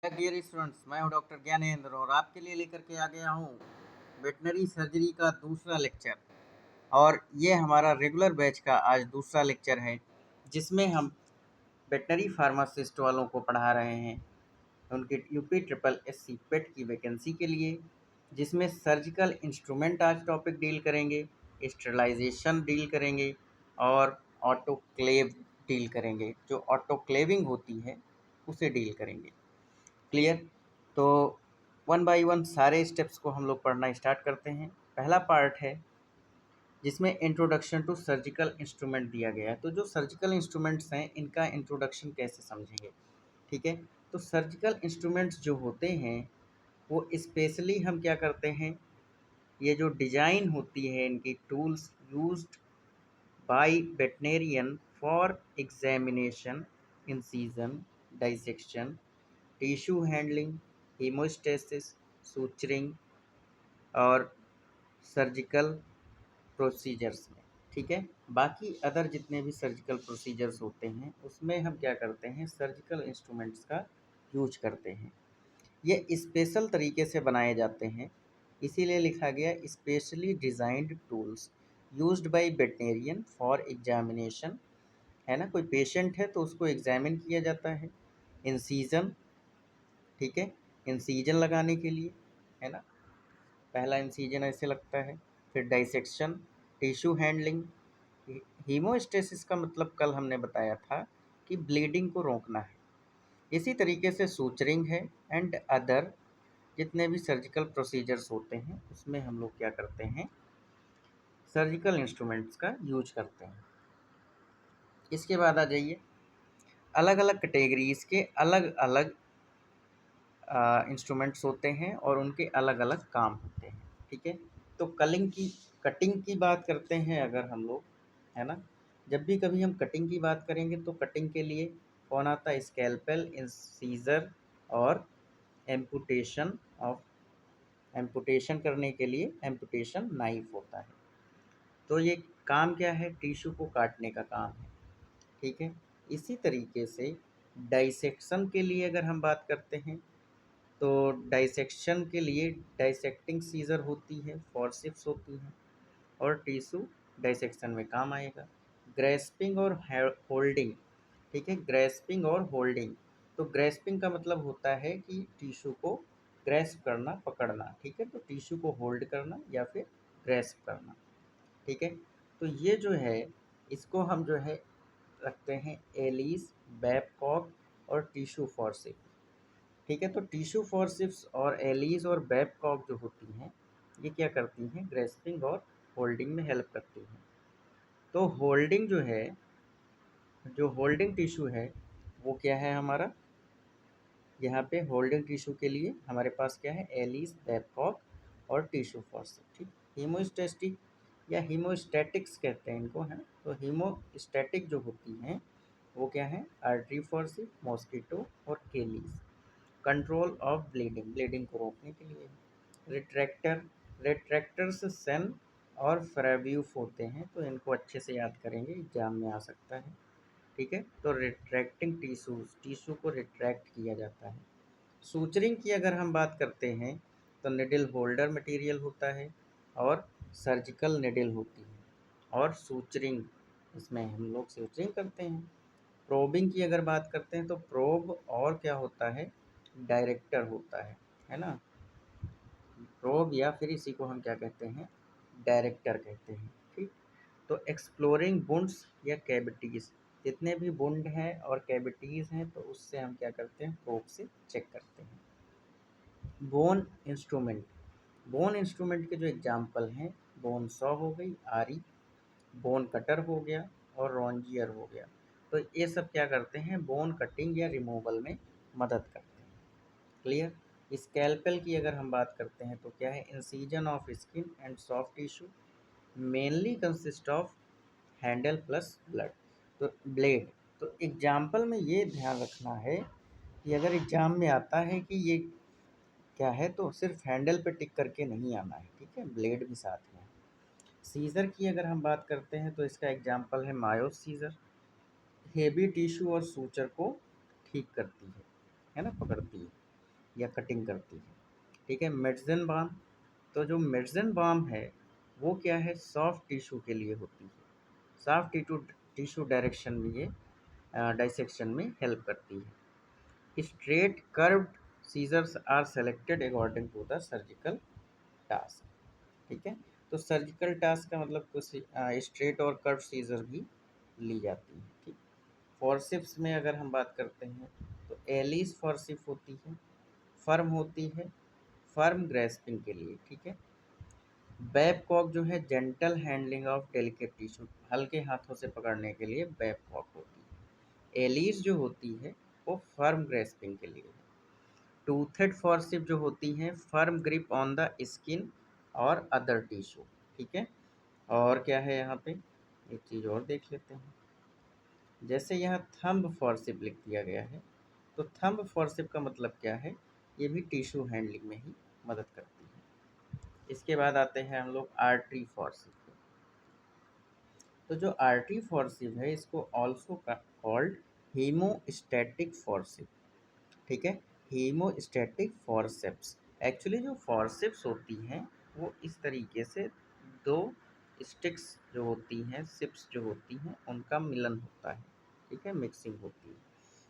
Dear students, मैं हूं doctor Gyanendra और आपके लिए लेकर के आ गया हूं वेटनरी सर्जरी का दूसरा लेक्चर। और ये हमारा रेगुलर बैच का आज दूसरा लेक्चर है, जिसमें हम वेटनरी फार्मासिस्ट वालों को पढ़ा रहे हैं उनके यूपी ट्रिपल एस सी पेट की वैकेंसी के लिए, जिसमें सर्जिकल इंस्ट्रूमेंट आज टॉपिक डील करेंगे, स्टरलाइजेशन डील करेंगे और ऑटोक्लेव डील करेंगे। जो ऑटोक्लेविंग होती है उसे डील करेंगे। क्लियर? तो वन बाय वन सारे स्टेप्स को हम लोग पढ़ना स्टार्ट करते हैं। पहला पार्ट है जिसमें इंट्रोडक्शन टू सर्जिकल इंस्ट्रूमेंट दिया गया है। तो जो सर्जिकल इंस्ट्रूमेंट्स हैं इनका इंट्रोडक्शन कैसे समझेंगे, ठीक है। तो सर्जिकल इंस्ट्रूमेंट्स जो होते हैं वो स्पेशली हम क्या करते हैं, ये जो डिज़ाइन होती है इनकी tools used by veterinarian for examination, incision, dissection, tissue handling, haemostasis, suturing और सर्जिकल प्रोसीजर्स में, ठीक है। बाकी अदर जितने भी सर्जिकल प्रोसीजर्स होते हैं उसमें हम क्या करते हैं, सर्जिकल इंस्ट्रूमेंट्स का यूज करते हैं। ये स्पेशल तरीके से बनाए जाते हैं, इसीलिए लिखा गया specially designed tools used by veterinarian for examination, है ना। कोई पेशेंट है तो उसको एग्जामिन किया जाता है। इंसीजन, ठीक है, इंसीजन लगाने के लिए, है ना। पहला इंसीजन ऐसे लगता है। फिर डाइसेक्शन, टिश्यू हैंडलिंग, हीमोस्टेसिस का मतलब कल हमने बताया था कि ब्लीडिंग को रोकना है। इसी तरीके से सूचरिंग है एंड अदर जितने भी सर्जिकल प्रोसीजर्स होते हैं उसमें हम लोग क्या करते हैं, सर्जिकल इंस्ट्रूमेंट्स का यूज करते हैं। इसके बाद आ जाइए, अलग अलग कैटेगरीज के अलग अलग इंस्ट्रूमेंट्स होते हैं और उनके अलग अलग काम होते हैं, ठीक है। तो कटिंग की बात करते हैं अगर हम लोग, है ना। जब भी कभी हम कटिंग की बात करेंगे तो कटिंग के लिए कौन आता है, स्कैल्पेल, इंसीजर और एम्पुटेशन ऑफ, एम्पुटेशन करने के लिए एम्पुटेशन नाइफ होता है। तो ये काम क्या है, टिश्यू को काटने का काम है, ठीक है। इसी तरीके से डाइसेक्शन के लिए अगर हम बात करते हैं तो डाइसेक्शन के लिए डाइसेक्टिंग सीजर होती है, फॉरसिप्स होती हैं और टिश्यू डाइसेक्शन में काम आएगा। ग्रेस्पिंग और होल्डिंग, ठीक है, ग्रेस्पिंग और होल्डिंग। तो ग्रेस्पिंग का मतलब होता है कि टिश्यू को ग्रेस्प करना, पकड़ना, ठीक है। तो टिश्यू को होल्ड करना या फिर ग्रेस्प करना, ठीक है। तो ये जो है इसको हम जो है रखते हैं एलिस, बैबकॉक और टिश्यू फॉरसिप, ठीक है। तो टिश्यू फॉरसिप्स और एलीज और बैबकॉक जो होती हैं ये क्या करती हैं, ग्रेस्पिंग और होल्डिंग में हेल्प करती हैं। तो होल्डिंग जो है, जो होल्डिंग टिश्यू है वो क्या है हमारा, यहाँ पे होल्डिंग टिश्यू के लिए हमारे पास क्या है, एलीज, बैबकॉक और टिश्यू फॉरसिप, ठीक। हीमोस्टेटिक या हीमोस्टैटिक्स कहते हैं इनको, है। तो हीमोस्टैटिक जो होती हैं वो क्या है, आर्टरी फॉरसिप, मॉस्किटो और केलीज। कंट्रोल ऑफ ब्लीडिंग, ब्लीडिंग को रोकने के लिए। रिट्रैक्टर, रिट्रैक्टर्स सेन और फ्रेव्यूफ होते हैं, तो इनको अच्छे से याद करेंगे, एग्जाम में आ सकता है, ठीक है। तो रिट्रैक्टिंग टिश्यूज, टिश्यू को रिट्रैक्ट किया जाता है। सूचरिंग की अगर हम बात करते हैं तो निडल होल्डर मटेरियल होता है और सर्जिकल निडल होती है और सूचरिंग, इसमें हम लोग सूचरिंग करते हैं। प्रोबिंग की अगर बात करते हैं तो प्रोब और क्या होता है, डायरेक्टर होता है ना। प्रोब या फिर इसी को हम क्या कहते हैं, डायरेक्टर कहते हैं, ठीक। तो एक्सप्लोरिंग बुंड्स या कैविटीज़, जितने भी बुंड हैं और कैविटीज़ हैं तो उससे हम क्या करते हैं, प्रोब से चेक करते हैं। बोन इंस्ट्रूमेंट, बोन इंस्ट्रूमेंट के जो एग्जाम्पल हैं, बोन सॉ हो गई, आरी, बोन कटर हो गया और रॉन्जियर हो गया। तो ये सब क्या करते हैं, बोन कटिंग या रिमूवल में मदद करते हैं। क्लियर? स्कैल्पेल की अगर हम बात करते हैं तो क्या है, incision of skin and soft tissue, mainly consist of Henle plus blood, तो ब्लेड। तो एग्जाम्पल में ये ध्यान रखना है कि अगर एग्जाम में आता है कि ये क्या है तो सिर्फ हैंडल पे टिक करके नहीं आना है, ठीक है, ब्लेड भी साथ में है। सीज़र की अगर हम बात करते हैं तो इसका एग्जाम्पल है मायोस सीज़र, हेवी टिश्यू और सूचर को ठीक करती है ना, पकड़ती है। या कटिंग करती है। ठीक है, मेडिसिन बाम, तो जो मेडिसिन बाम है वो क्या है, सॉफ्ट टिश्यू के लिए होती है। सॉफ्ट टिश्यू टिश्यू डायरेक्शन में ये डाइसेक्शन में हेल्प करती है। Straight curved scissors are selected according to the surgical task. ठीक है, तो सर्जिकल टास्क का मतलब कुछ स्ट्रेट और कर्व सीजर भी ली जाती है। ठीक, फॉरसिप्स में अगर हम बात करते हैं तो एलिस फॉरसिप होती है, फर्म होती है, फर्म ग्रेस्पिंग के लिए। ठीक है, बैबकॉक जो है gentle handling of delicate tissue, हल्के हाथों से पकड़ने के लिए बैबकॉक होती है। एलिस जो होती है वो फर्म ग्रेस्पिंग के लिए है। टूथेड फॉरसिप जो होती हैं firm grip on the skin और अदर टिश्यू। ठीक है, और क्या है यहाँ पे, एक चीज़ और देख लेते हैं। जैसे यहाँ थंब फॉरसिप लिख दिया गया है, तो थंब फॉरसिप का मतलब क्या है, ये भी टिश्यू हैंडलिंग में ही मदद करती है। इसके बाद आते हैं हम लोग आर्टरी फॉरसिप पे। तो जो आर्टरी फॉरसिप है इसको ऑल्सो कॉल्ड हीमोस्टैटिक फॉरसिप। ठीक है, हीमोस्टैटिक फॉरसेप्स। एक्चुअली जो फॉरसेप्स होती हैं वो इस तरीके से दो स्टिक्स जो होती हैं, सिप्स जो होती हैं, उनका मिलन होता है। ठीक है, मिक्सिंग होती है,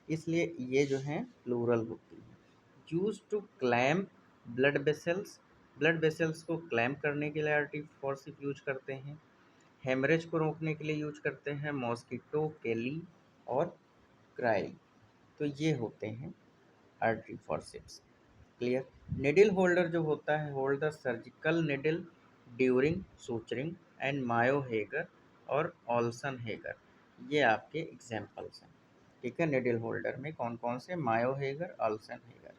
इसलिए ये जो हैं प्लूरल होती है। Use to clamp blood vessels, blood vessels को क्लैम्प करने के लिए आर्टरी फॉरसेप यूज करते हैं। हेमरेज को रोकने के लिए यूज करते हैं मॉस्किटो, केली और क्राई। तो ये होते हैं artery forceps. Clear. Needle holder जो होता है, hold the surgical needle during suturing and Mayo Hegar और ऑल्सन हेगर, ये आपके एग्जाम्पल्स हैं। ठीक है, निडल होल्डर में कौन कौन से, मायो हेगर, ऑल्सन हेगर।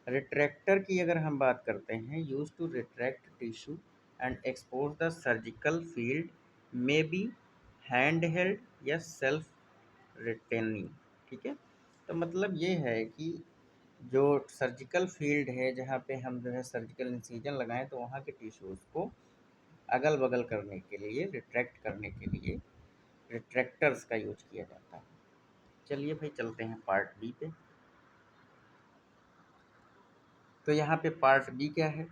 रिट्रैक्टर की अगर हम बात करते हैं, use to retract tissue and expose the surgical field, may be hand held या सेल्फ रिटेनिंग। ठीक है, तो मतलब ये है कि जो सर्जिकल फील्ड है जहाँ पे हम जो है सर्जिकल इंसिजन लगाएं, तो वहाँ के टिश्यूज़ को अगल बगल करने के लिए, रिट्रैक्ट करने के लिए रिट्रैक्टर्स का यूज किया जाता है। चलिए भाई चलते हैं पार्ट बी पे। तो यहाँ पे पार्ट बी क्या है,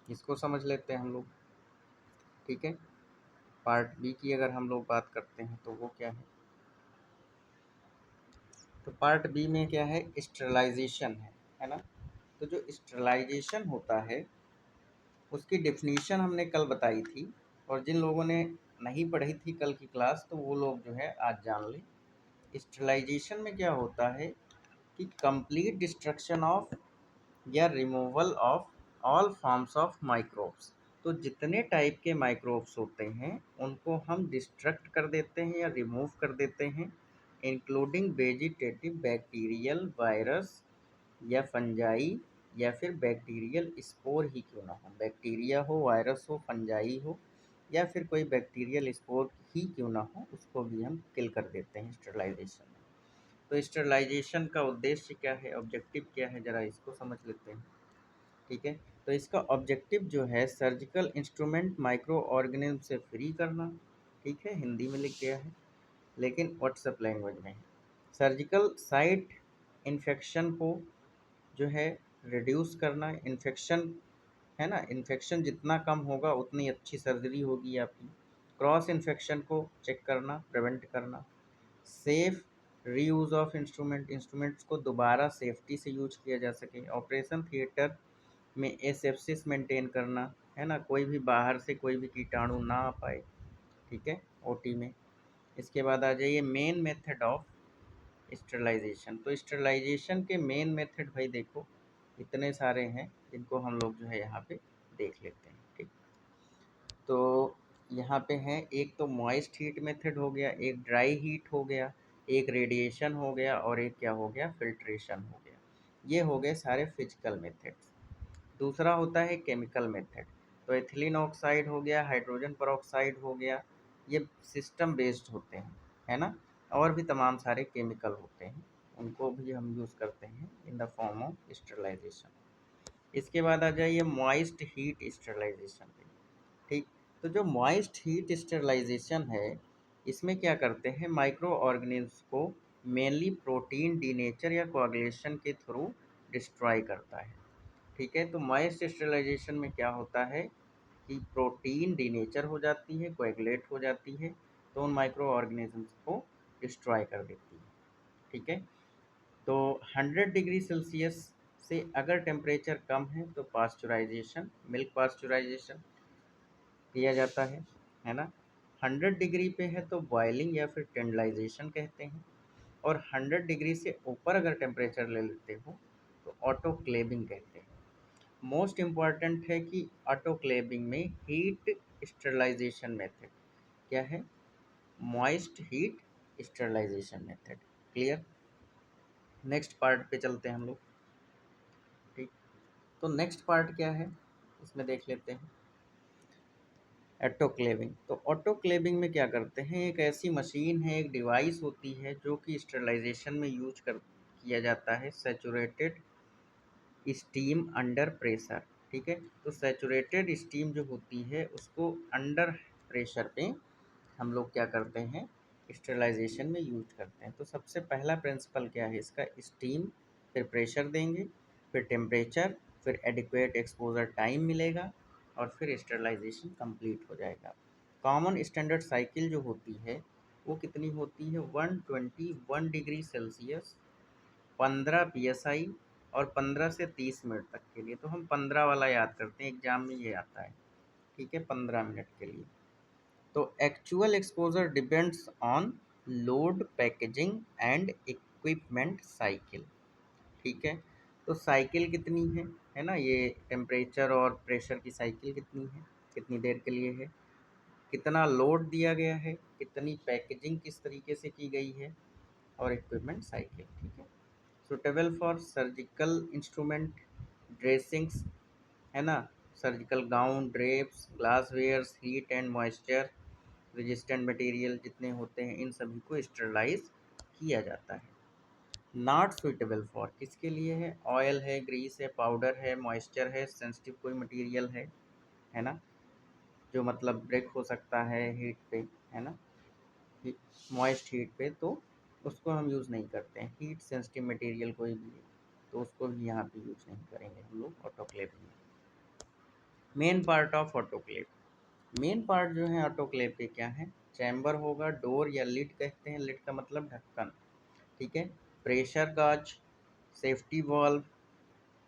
इसको समझ लेते हैं हम लोग। ठीक है, पार्ट बी की अगर हम लोग बात करते हैं तो वो क्या है, तो पार्ट बी में क्या है, स्टरलाइजेशन है ना। तो जो स्टरलाइजेशन होता है उसकी डेफिनीशन हमने कल बताई थी, और जिन लोगों ने नहीं पढ़ी थी कल की क्लास तो वो लोग जो है आज जान लें। स्टरलाइजेशन में क्या होता है कि कंप्लीट डिस्ट्रक्शन ऑफ या removal of all forms of microbes. तो जितने टाइप के माइक्रोब्स होते हैं उनको हम डिस्ट्रक्ट कर देते हैं या रिमूव कर देते हैं, इंक्लूडिंग वेजिटेटिव, बैक्टीरियल, वायरस या फंजाई, या फिर बैक्टीरियल स्पोर ही क्यों ना हो, बैक्टीरिया हो, वायरस हो, फंजाई हो, या फिर कोई बैक्टीरियल स्पोर ही क्यों ना हो, उसको भी हम किल कर देते हैं स्टरलाइजेशन में। तो स्टरलाइजेशन का उद्देश्य क्या है, ऑब्जेक्टिव क्या है, ज़रा इसको समझ लेते हैं। ठीक है, तो इसका ऑब्जेक्टिव जो है सर्जिकल इंस्ट्रूमेंट माइक्रो ऑर्गेनिज्म से फ्री करना। ठीक है, हिंदी में लिख दिया है लेकिन व्हाट्सएप लैंग्वेज में है। सर्जिकल साइट इन्फेक्शन को जो है रिड्यूस करना, इन्फेक्शन है ना, इन्फेक्शन जितना कम होगा उतनी अच्छी सर्जरी होगी आपकी। क्रॉस इन्फेक्शन को चेक करना, प्रिवेंट करना। Safe reuse of instrument, instruments को दोबारा सेफ्टी से यूज किया जा सके। ऑपरेशन थिएटर में एसेप्सिस मेंटेन करना, है ना, कोई भी बाहर से कोई भी कीटाणु ना आ पाए। ठीक है, ओटी में। इसके बाद आ जाइए मेन मेथड ऑफ स्टरलाइजेशन। तो स्टरलाइजेशन के मेन मेथड भाई देखो इतने सारे हैं जिनको हम लोग जो है यहाँ पे देख लेते हैं। ठीक, तो यहाँ पे हैं, एक तो मॉइस्ट हीट मेथड हो गया, एक ड्राई हीट हो गया, एक रेडिएशन हो गया, और एक क्या हो गया, फिल्ट्रेशन हो गया। ये हो गए सारे फिजिकल मेथड्स। दूसरा होता है केमिकल मेथड। तो एथिलीन ऑक्साइड हो गया, हाइड्रोजन परऑक्साइड हो गया, ये सिस्टम बेस्ड होते हैं, है ना। और भी तमाम सारे केमिकल होते हैं, उनको भी हम यूज़ करते हैं in the form of sterilisation. इसके बाद आ जाइए मॉइस्ट हीट स्टरलाइजेशन पे। ठीक, तो जो मॉइस्ट हीट स्टरलाइजेशन है इसमें क्या करते हैं, माइक्रो ऑर्गेनिज्म को मेनली प्रोटीन डीनेचर या कोagulation के थ्रू डिस्ट्रॉय करता है। ठीक है, तो मॉइस्ट स्टेरिलाइजेशन में क्या होता है कि प्रोटीन डीनेचर हो जाती है, कोएगुलेट हो जाती है, तो उन माइक्रो ऑर्गेनिजम्स को डिस्ट्रॉय कर देती है। ठीक है, तो 100 डिग्री सेल्सियस से अगर टेम्परेचर कम है तो पास्चुराइजेशन, मिल्क पास्चुराइजेशन किया जाता है ना। 100 डिग्री पे है तो बॉयलिंग या फिर टेंडलाइजेशन कहते हैं। और 100 डिग्री से ऊपर अगर टेम्परेचर ले लेते हो तो ऑटोक्लेविंग कहते हैं। मोस्ट इम्पॉर्टेंट है कि ऑटोक्लेविंग में हीट स्टरलाइजेशन मेथड क्या है, moist heat sterilisation method. Clear. Next part पे चलते हैं हम लोग। ठीक, तो नेक्स्ट पार्ट क्या है इसमें देख लेते हैं, ऑटोक्लेविंग। तो ऑटोक्लेविंग में क्या करते हैं, एक ऐसी मशीन है, एक डिवाइस होती है जो कि स्टरलाइजेशन में यूज कर किया जाता है सैचुरेटेड स्टीम अंडर प्रेशर। ठीक है, तो सैचुरेटेड स्टीम जो होती है उसको अंडर प्रेशर पे हम लोग क्या करते हैं, स्टरलाइजेशन में यूज करते हैं। तो सबसे पहला प्रिंसिपल क्या है इसका, स्टीम, फिर प्रेशर देंगे, फिर टेम्परेचर, फिर एडिक्वेट एक्सपोजर टाइम मिलेगा और फिर स्टरलाइजेशन कंप्लीट हो जाएगा। कॉमन स्टैंडर्ड साइकिल जो होती है वो कितनी होती है, 121 डिग्री सेल्सियस, 15 psi और 15 से 30 मिनट तक के लिए। तो हम 15 वाला याद करते हैं, एग्जाम में ये आता है। ठीक है, 15 मिनट के लिए। तो actual exposure depends on load, packaging and equipment cycle. ठीक है, तो साइकिल कितनी है ना, ये टेम्परेचर और प्रेशर की साइकिल कितनी है, कितनी देर के लिए है, कितना लोड दिया गया है, कितनी पैकेजिंग किस तरीके से की गई है, और इक्विपमेंट साइकिल। ठीक है, suitable for surgical instrument, dressings, है ना, surgical gown, drapes, glass wares, heat and moisture resistant material जितने होते हैं इन सभी को स्टरलाइज किया जाता है। नॉट सुइटेबल फॉर किसके लिए है, ऑयल है, ग्रीस है, पाउडर है, मॉइस्चर है, सेंसिटिव कोई मटेरियल है ना, जो मतलब ब्रेक हो सकता है हीट पे, है ना, मॉइस्ट हीट पे, तो उसको हम यूज़ नहीं करते हैं। हीट सेंसिटिव मटेरियल कोई भी है तो उसको भी यहाँ पे यूज़ नहीं करेंगे हम लोग ऑटोक्लेव में। Main part of autoclave, main part जो है ऑटोक्लेव पे क्या है, चैम्बर होगा, डोर या लिड कहते हैं, लिड का मतलब ढक्कन। ठीक है, pressure gauge, safety valve,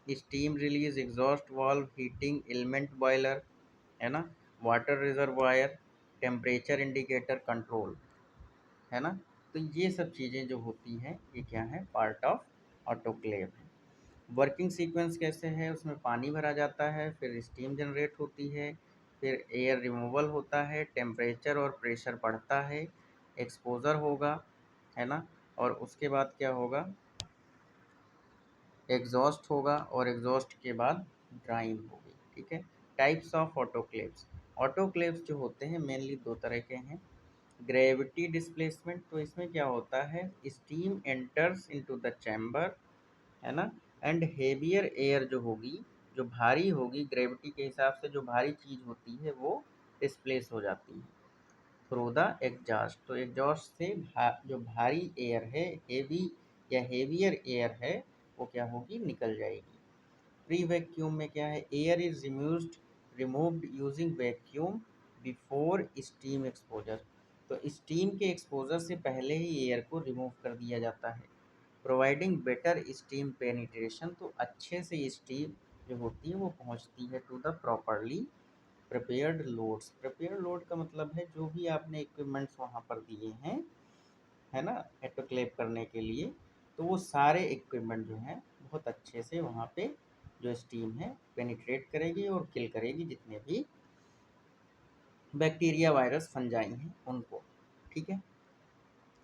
steam release exhaust valve, heating element boiler, है ना, water reservoir, temperature indicator control, है ना। तो ये सब चीज़ें जो होती हैं ये क्या है, पार्ट ऑफ ऑटोक्लेव है। वर्किंग सीक्वेंस कैसे है, उसमें पानी भरा जाता है, फिर स्टीम जनरेट होती है, फिर एयर रिमूवल होता है, टेम्परेचर और प्रेशर बढ़ता है, एक्सपोज़र होगा, है ना, और उसके बाद क्या होगा, एग्जॉस्ट होगा, और एग्जॉस्ट के बाद ड्राइंग होगी। ठीक है, टाइप्स ऑफ ऑटोक्लेव्स, ऑटोक्लेव्स जो होते हैं मेनली दो तरह के हैं। ग्रेविटी डिस्प्लेसमेंट, तो इसमें क्या होता है, steam enters into the chamber, है ना, एंड हेवियर एयर जो होगी, जो भारी होगी, ग्रेविटी के हिसाब से जो भारी चीज़ होती है वो डिस्प्लेस हो जाती है थ्रू द एग्जॉस्ट। तो एग्जॉस्ट से जो भारी एयर है, हेवी या हेवियर एयर है, वो क्या होगी, निकल जाएगी। प्री वैक्यूम में क्या है, air is removed using vacuum before steam exposure. तो स्टीम के एक्सपोजर से पहले ही एयर को रिमूव कर दिया जाता है, प्रोवाइडिंग बेटर स्टीम पेनिट्रेशन। तो अच्छे से स्टीम जो होती है वो पहुंचती है to the properly prepared loads. Prepared load का मतलब है जो भी आपने इक्विपमेंट्स वहाँ पर दिए हैं, है ना, ऑटोक्लेव करने के लिए, तो वो सारे इक्विपमेंट जो हैं बहुत अच्छे से वहाँ पे जो स्टीम है पेनिट्रेट करेगी और किल करेगी जितने भी बैक्टीरिया, वायरस, फंजाई हैं उनको। ठीक है,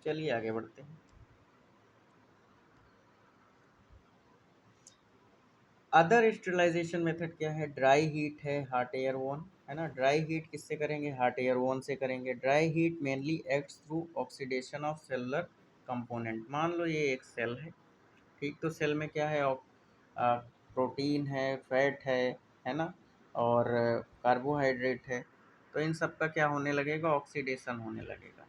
चलिए आगे बढ़ते हैं। अदर स्टरलाइजेशन मेथड क्या है, ड्राई हीट है, हॉट एयर ओवन, है ना। ड्राई हीट किससे करेंगे, हॉट एयर ओवन से करेंगे। Dry heat mainly acts through oxidation of cellular component. मान लो ये एक सेल है, ठीक, तो सेल में क्या है, प्रोटीन है, फैट है ना, और कार्बोहाइड्रेट है, तो इन सब का क्या होने लगेगा, ऑक्सीडेशन होने लगेगा।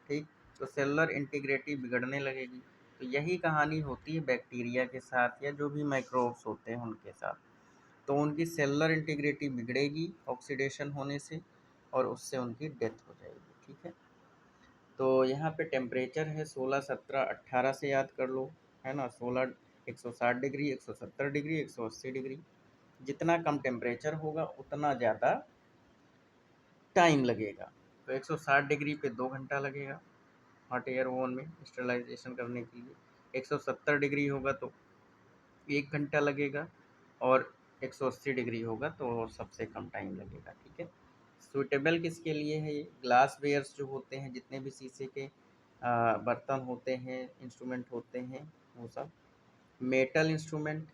ठीक, तो सेलुलर इंटीग्रिटी बिगड़ने लगेगी। तो यही कहानी होती है बैक्टीरिया के साथ या जो भी माइक्रोब्स होते हैं उनके साथ। तो उनकी सेलुलर इंटीग्रिटी बिगड़ेगी ऑक्सीडेशन होने से और उससे उनकी डेथ हो जाएगी, ठीक है। तो यहाँ पे टेम्परेचर है 16, 17, 18 से याद कर लो, है ना। 16 160 डिग्री, 170 डिग्री, 180 डिग्री। जितना कम टेम्परेचर होगा उतना ज़्यादा टाइम लगेगा। तो 160 डिग्री पे 2 घंटा लगेगा हॉट एयर ओवन में स्टरलाइजेशन करने के लिए। 170 डिग्री होगा तो 1 घंटा लगेगा, और 180 डिग्री होगा तो और सबसे कम टाइम लगेगा, ठीक है। सूटेबल किसके लिए है ये? ग्लास वेयर्स जो होते हैं, जितने भी शीशे के बर्तन होते हैं, इंस्ट्रूमेंट होते हैं, वो सब। मेटल इंस्ट्रूमेंट,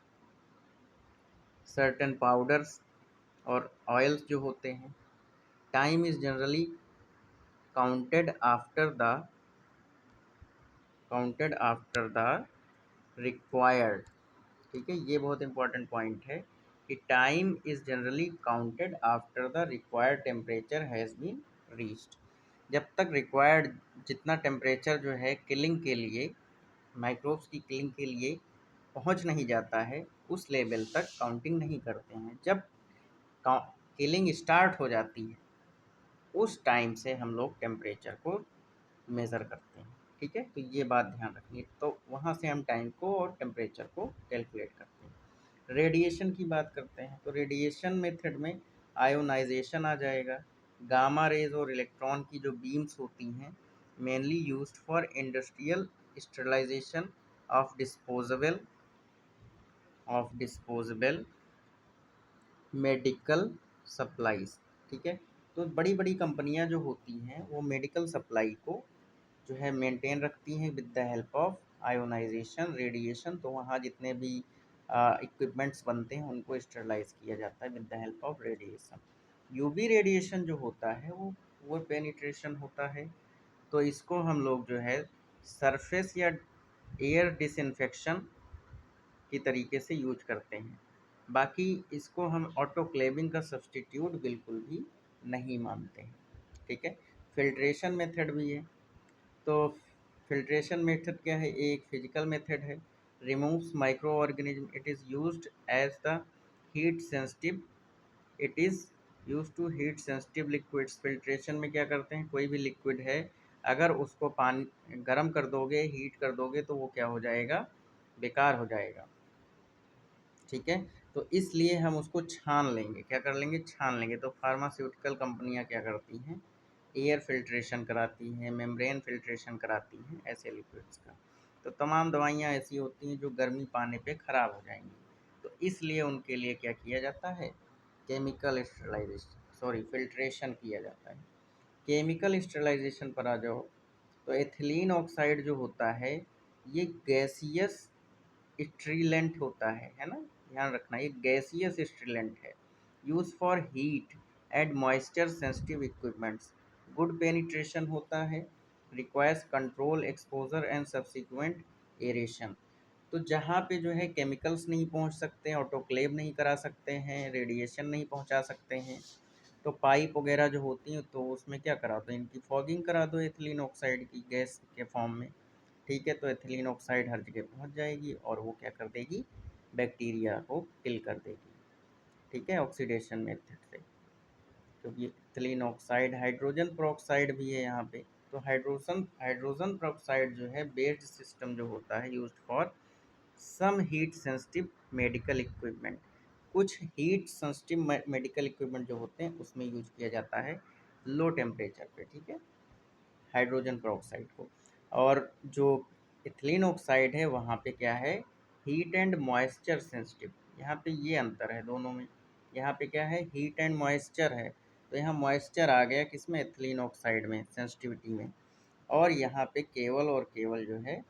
सर्टेन पाउडर्स और ऑयल्स जो होते हैं। Time is generally counted after the required, ठीक है। ये बहुत इंपॉर्टेंट पॉइंट है कि time is generally counted after the required temperature has been reached. जब तक रिक्वायर्ड जितना टेम्परेचर जो है किलिंग के लिए, माइक्रोब्स की किलिंग के लिए पहुंच नहीं जाता है, उस लेवल तक काउंटिंग नहीं करते हैं। जब किलिंग स्टार्ट हो जाती है उस टाइम से हम लोग टेम्परेचर को मेज़र करते हैं, ठीक है। तो ये बात ध्यान रखनी है। तो वहाँ से हम टाइम को और टेम्परेचर को कैलकुलेट करते हैं। रेडिएशन की बात करते हैं, तो रेडिएशन मेथड में आयोनाइजेशन आ जाएगा। गामा रेज और इलेक्ट्रॉन की जो बीम्स होती हैं, mainly used for industrial sterilisation of disposable medical supplies, ठीक है। तो बड़ी बड़ी कंपनियां जो होती हैं वो मेडिकल सप्लाई को जो है मेंटेन रखती हैं with the help of ionisation radiation. तो वहाँ जितने भी इक्विपमेंट्स बनते हैं उनको स्टरलाइज किया जाता है with the help of radiation. UV radiation जो होता है वो पेनिट्रेशन होता है। तो इसको हम लोग जो है सरफेस या एयर डिसइंफेक्शन की तरीके से यूज करते हैं। बाकी इसको हम ऑटोक्लेविंग का सब्सटीट्यूट बिल्कुल भी नहीं मानते हैं, ठीक है। फिल्ट्रेशन मेथड भी है। तो फिल्ट्रेशन मेथड क्या है? एक फिजिकल मेथड है, removes micro organism. It is used as the heat sensitive it is use to heat sensitive liquids. Filtration में क्या करते हैं, कोई भी लिक्विड है अगर उसको पानी गर्म कर दोगे, हीट कर दोगे, तो वो क्या हो जाएगा? बेकार हो जाएगा, ठीक है। तो इसलिए हम उसको छान लेंगे। क्या कर लेंगे? छान लेंगे। तो फार्मास्यूटिकल कंपनियां क्या करती हैं? एयर फिल्ट्रेशन कराती हैं, मेम्ब्रेन फिल्ट्रेशन कराती हैं ऐसे लिक्विड्स का। तो तमाम दवाइयाँ ऐसी होती हैं जो गर्मी पाने पे ख़राब हो जाएंगी, तो इसलिए उनके लिए क्या किया जाता है? केमिकल स्टरलाइजेशन, सॉरी, फिल्ट्रेशन किया जाता है। केमिकल स्टरलाइजेशन पर आ जाओ, तो एथिलीन ऑक्साइड जो होता है ये गैसियस स्ट्रीलेंट होता है ना। ध्यान रखना, ये गैसियस स्ट्रीलेंट है। Use for heat and moisture sensitive equipments. Good penetration होता है। Requires control exposure and subsequent aeration. तो जहाँ पे जो है केमिकल्स नहीं पहुँच सकते हैं, ऑटोक्लेव नहीं करा सकते हैं, रेडिएशन नहीं पहुँचा सकते हैं, तो पाइप वगैरह जो होती हैं तो उसमें क्या करा दो? इनकी फॉगिंग करा दो एथिलीन ऑक्साइड की गैस के फॉर्म में, ठीक है। तो एथिलीन ऑक्साइड हर जगह पहुंच जाएगी और वो क्या कर देगी? बैक्टीरिया को किल कर देगी, ठीक है, ऑक्सीडेशन मेथड से। क्योंकि एथिलीन ऑक्साइड हाइड्रोजन पेरोक्साइड भी है यहाँ पे। तो हाइड्रोजन पेरोक्साइड जो है बेस्ड सिस्टम जो होता है used for some heat sensitive medical equipment. कुछ हीट सेंसिटिव मेडिकल इक्विपमेंट जो होते हैं उसमें यूज किया जाता है लो टेम्परेचर पे, ठीक है, हाइड्रोजन पेरोक्साइड को। और जो इथिलीन ऑक्साइड है वहाँ पे क्या है? Heat and moisture sensitive. यहाँ पे ये अंतर है दोनों में। यहाँ पे क्या है? हीट एंड मॉइस्चर है। तो यहाँ मॉइस्चर आ गया किसमें? एथिलीन ऑक्साइड में, सेंसिटिविटी में। और यहाँ पे केवल और केवल जो है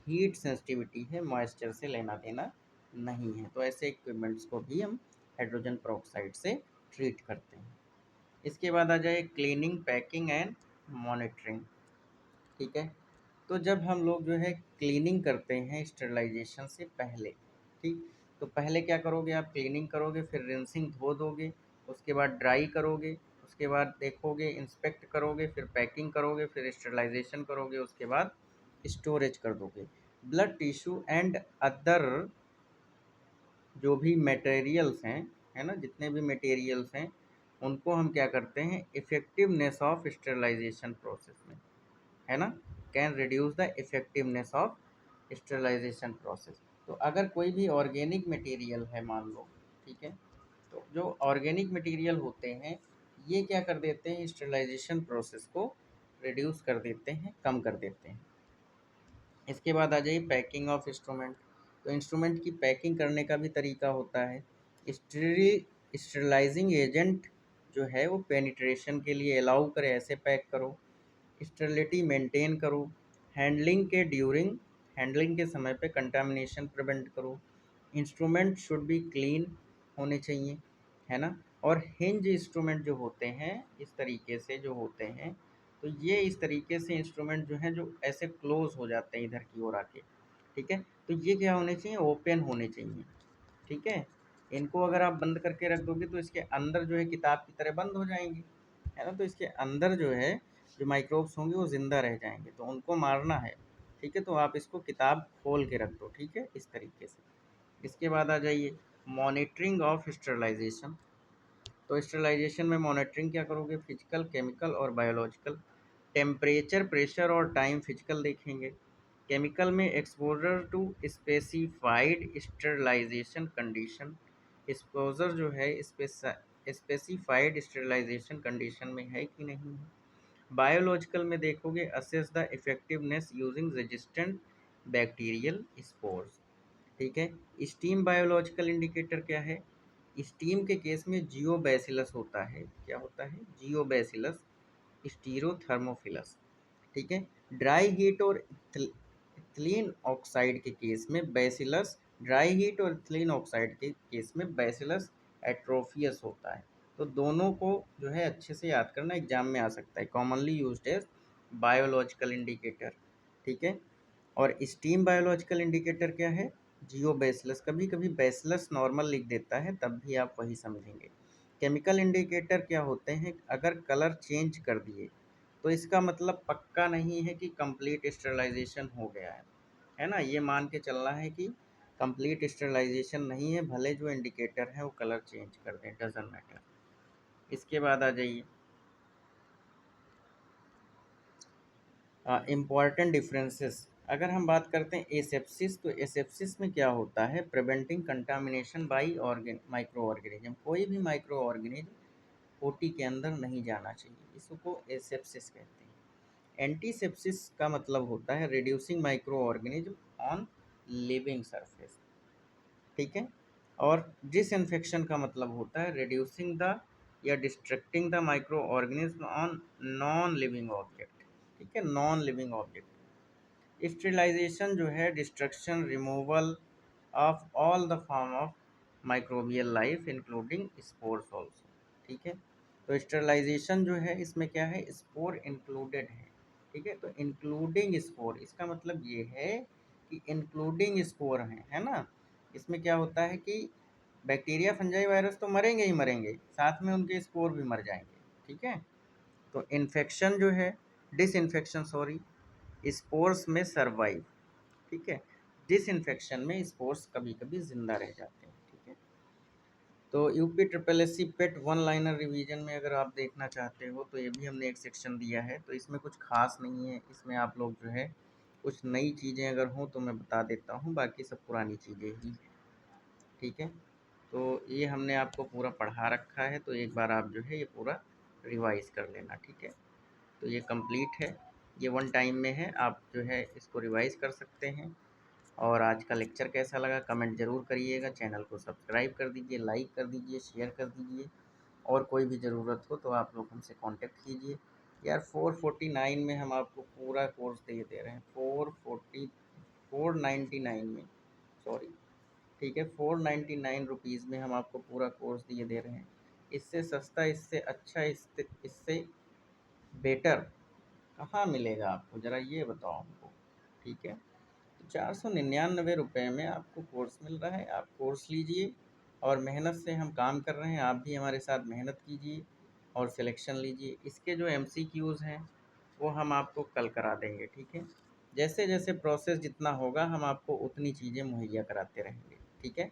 हीट सेंसिटिविटी है, मॉइस्चर से लेना देना नहीं है। तो ऐसे इक्विपमेंट्स को भी हम हाइड्रोजन पेरोक्साइड से ट्रीट करते हैं। इसके बाद आ जाए क्लीनिंग, पैकिंग एंड मॉनिटरिंग, ठीक है। तो जब हम लोग जो है क्लीनिंग करते हैं स्टरलाइजेशन से पहले, ठीक, तो पहले क्या करोगे? आप क्लीनिंग करोगे, फिर रिंसिंग धो दोगे, उसके बाद ड्राई करोगे, उसके बाद देखोगे, इंस्पेक्ट करोगे, फिर पैकिंग करोगे, फिर स्टरलाइजेशन करोगे, उसके बाद स्टोरेज कर दोगे। ब्लड टिश्यू एंड अदर जो भी मटेरियल्स हैं, है ना, जितने भी मटेरियल्स हैं उनको हम क्या करते हैं, इफ़ेक्टिवनेस ऑफ स्टेरिलाइजेशन प्रोसेस में, है ना, can reduce the effectiveness of sterilisation process. तो अगर कोई भी ऑर्गेनिक मटेरियल है मान लो, ठीक है, तो जो ऑर्गेनिक मटेरियल होते हैं ये क्या कर देते हैं, स्टेरिलाइजेशन प्रोसेस को रिड्यूस कर देते हैं, कम कर देते हैं। इसके बाद आ जाइए पैकिंग ऑफ इंस्ट्रूमेंट। तो इंस्ट्रूमेंट की पैकिंग करने का भी तरीका होता है। स्टेरिलाइजिंग एजेंट जो है वो पेनिट्रेशन के लिए अलाउ करे, ऐसे पैक करो। स्टेरिलिटी मेंटेन करो। हैंडलिंग के समय पे कंटामिनेशन प्रिवेंट करो। इंस्ट्रूमेंट शुड बी क्लीन होने चाहिए, है ना। और हिंज इंस्ट्रूमेंट जो होते हैं इस तरीके से जो होते हैं, तो ये इस तरीके से इंस्ट्रूमेंट जो हैं जो ऐसे क्लोज हो जाते हैं इधर की ओर आके, ठीक है। तो ये क्या होने चाहिए, ओपन होने चाहिए, ठीक है। इनको अगर आप बंद करके रख दोगे तो इसके अंदर जो है किताब की तरह बंद हो जाएंगे, है ना। तो इसके अंदर जो है जो माइक्रोब्स होंगे वो ज़िंदा रह जाएंगे, तो उनको मारना है, ठीक है। तो आप इसको किताब खोल के रख दो, ठीक है, इस तरीके से। इसके बाद आ जाइए मॉनिटरिंग ऑफ स्टरलाइजेशन। तो स्टरलाइजेशन में मॉनिटरिंग क्या करोगे, फिजिकल, केमिकल और बायोलॉजिकल। टेम्परेचर, प्रेशर और टाइम फिजिकल देखेंगे। केमिकल में exposure to specified sterilisation condition, exposure जो है स्पेसिफाइड स्टरलाइजेशन कंडीशन में है कि नहीं है। बायोलॉजिकल में देखोगे assess the effectiveness using resistant bacterial spores, ठीक है। स्टीम बायोलॉजिकल इंडिकेटर क्या है, स्टीम के केस में जियोबैसिलस होता है, क्या होता है, जियोबैसिलस स्टीरोथर्मोफिलस, ठीक है। ड्राई हीट और इथिलीन ऑक्साइड के केस में बैसिलस, ड्राई हीट और इथिलीन ऑक्साइड के केस में बैसिलस एट्रोफियस होता है। तो दोनों को जो है अच्छे से याद करना, एग्जाम में आ सकता है, commonly used as biological indicator, ठीक है। और स्टीम बायोलॉजिकल इंडिकेटर क्या है, जियो बैसिलस, कभी कभी बैसिलस नॉर्मल लिख देता है तब भी आप वही समझेंगे। केमिकल इंडिकेटर क्या होते हैं, अगर कलर चेंज कर दिए तो इसका मतलब पक्का नहीं है कि कंप्लीट स्टरलाइजेशन हो गया है ना। ये मान के चलना है कि कंप्लीट स्टरलाइजेशन नहीं है, भले जो इंडिकेटर है वो कलर चेंज कर दें, डजंट मैटर। इसके बाद आ जाइए इम्पॉर्टेंट डिफरेंसेस। अगर हम बात करते हैं एसेप्सिस, तो एसेप्सिस में क्या होता है, preventing contamination by micro organism, कोई भी माइक्रो ऑर्गेनिज्म ओटी के अंदर नहीं जाना चाहिए, इसको एसेप्सिस कहते हैं। एंटीसेप्सिस का मतलब होता है reducing micro organism on living surface, ठीक है। और डिसइंफेक्शन का मतलब होता है रिड्यूसिंग द या distracting the micro organism on non living object, ठीक है, नॉन लिविंग ऑब्जेक्ट। स्टेरिलाइजेशन जो है destruction, removal of all the form of microbial life including spores also, ठीक है। तो स्टेरिलाइजेशन जो है इसमें क्या है, स्पोर इंक्लूडेड है, ठीक है। तो इंक्लूडिंग स्पोर इसका मतलब ये है कि इंक्लूडिंग स्पोर है ना। इसमें क्या होता है कि बैक्टीरिया, फंजाई, वायरस तो मरेंगे ही मरेंगे, साथ में उनके स्पोर भी मर जाएंगे, ठीक है। तो इन्फेक्शन जो है, डिसइंफेक्शन सॉरी, स्पोर्स में सरवाइव, ठीक है। डिसइंफेक्शन में स्पोर्स कभी कभी जिंदा रह जाते हैं, ठीक है। तो यूपी ट्रिपल एस सी पेट वन लाइनर रिवीजन में अगर आप देखना चाहते हो तो ये भी हमने एक सेक्शन दिया है, तो इसमें कुछ खास नहीं है, इसमें आप लोग जो है कुछ नई चीज़ें अगर हों तो मैं बता देता हूँ, बाकी सब पुरानी चीज़ें ही हैं, ठीक है। तो ये हमने आपको पूरा पढ़ा रखा है, तो एक बार आप जो है ये पूरा रिवाइज कर लेना, ठीक है। तो ये कंप्लीट है, ये वन टाइम में है, आप जो है इसको रिवाइज कर सकते हैं। और आज का लेक्चर कैसा लगा कमेंट ज़रूर करिएगा, चैनल को सब्सक्राइब कर दीजिए, लाइक कर दीजिए, शेयर कर दीजिए। और कोई भी ज़रूरत हो तो आप लोग हमसे कांटेक्ट कीजिए। यार 449 में हम आपको पूरा कोर्स दे रहे हैं, 499 में, सॉरी, ठीक है, 499 रुपीज़ में हम आपको पूरा कोर्स दे रहे हैं। इससे सस्ता, इससे अच्छा, इससे बेटर कहाँ मिलेगा आपको, ज़रा ये बताओ हमको, ठीक है। तो 499 रुपये में आपको कोर्स मिल रहा है, आप कोर्स लीजिए और मेहनत से हम काम कर रहे हैं, आप भी हमारे साथ मेहनत कीजिए और सिलेक्शन लीजिए। इसके जो MCQs हैं वो हम आपको कल करा देंगे, ठीक है। जैसे जैसे प्रोसेस जितना होगा हम आपको उतनी चीज़ें मुहैया कराते रहेंगे, ठीक है।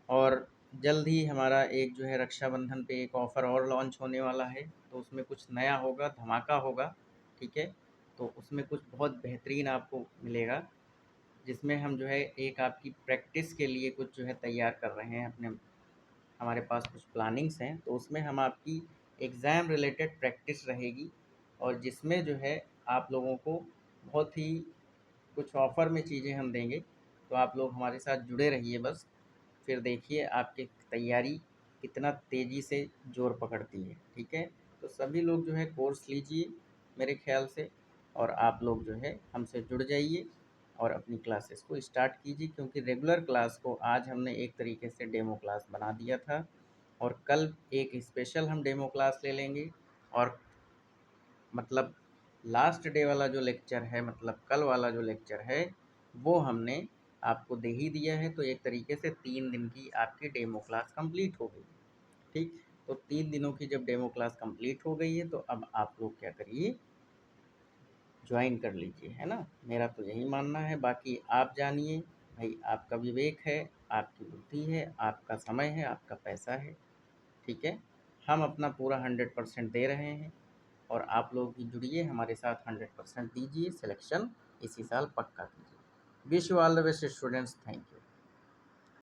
और जल्द ही हमारा एक जो है रक्षाबंधन पे एक ऑफ़र और लॉन्च होने वाला है, तो उसमें कुछ नया होगा, धमाका होगा, ठीक है। तो उसमें कुछ बहुत बेहतरीन आपको मिलेगा, जिसमें हम जो है एक आपकी प्रैक्टिस के लिए कुछ जो है तैयार कर रहे हैं अपने, हमारे पास कुछ प्लानिंग्स हैं, तो उसमें हम आपकी एग्ज़ाम रिलेटेड प्रैक्टिस रहेगी, और जिसमें जो है आप लोगों को बहुत ही कुछ ऑफ़र में चीज़ें हम देंगे। तो आप लोग हमारे साथ जुड़े रहिए बस, फिर देखिए आपकी तैयारी कितना तेज़ी से ज़ोर पकड़ती है, ठीक है। तो सभी लोग जो है कोर्स लीजिए मेरे ख़्याल से, और आप लोग जो है हमसे जुड़ जाइए और अपनी क्लासेस को स्टार्ट कीजिए, क्योंकि रेगुलर क्लास को आज हमने एक तरीके से डेमो क्लास बना दिया था, और कल एक स्पेशल हम डेमो क्लास ले लेंगे। और मतलब लास्ट डे वाला जो लेक्चर है, मतलब कल वाला जो लेक्चर है, वो हमने आपको दे ही दिया है। तो एक तरीके से 3 दिन की आपकी डेमो क्लास कंप्लीट हो गई, ठीक। तो 3 दिनों की जब डेमो क्लास कंप्लीट हो गई है, तो अब आप लोग क्या करिए, ज्वाइन कर लीजिए, है ना। मेरा तो यही मानना है, बाकी आप जानिए भाई, आपका विवेक है, आपकी बुद्धि है, आपका समय है, आपका पैसा है, ठीक है। हम अपना पूरा 100% दे रहे हैं, और आप लोग भी जुड़िए हमारे साथ, 100% दीजिए, सिलेक्शन इसी साल पक्का कीजिए। Wish you all the best students, thank you.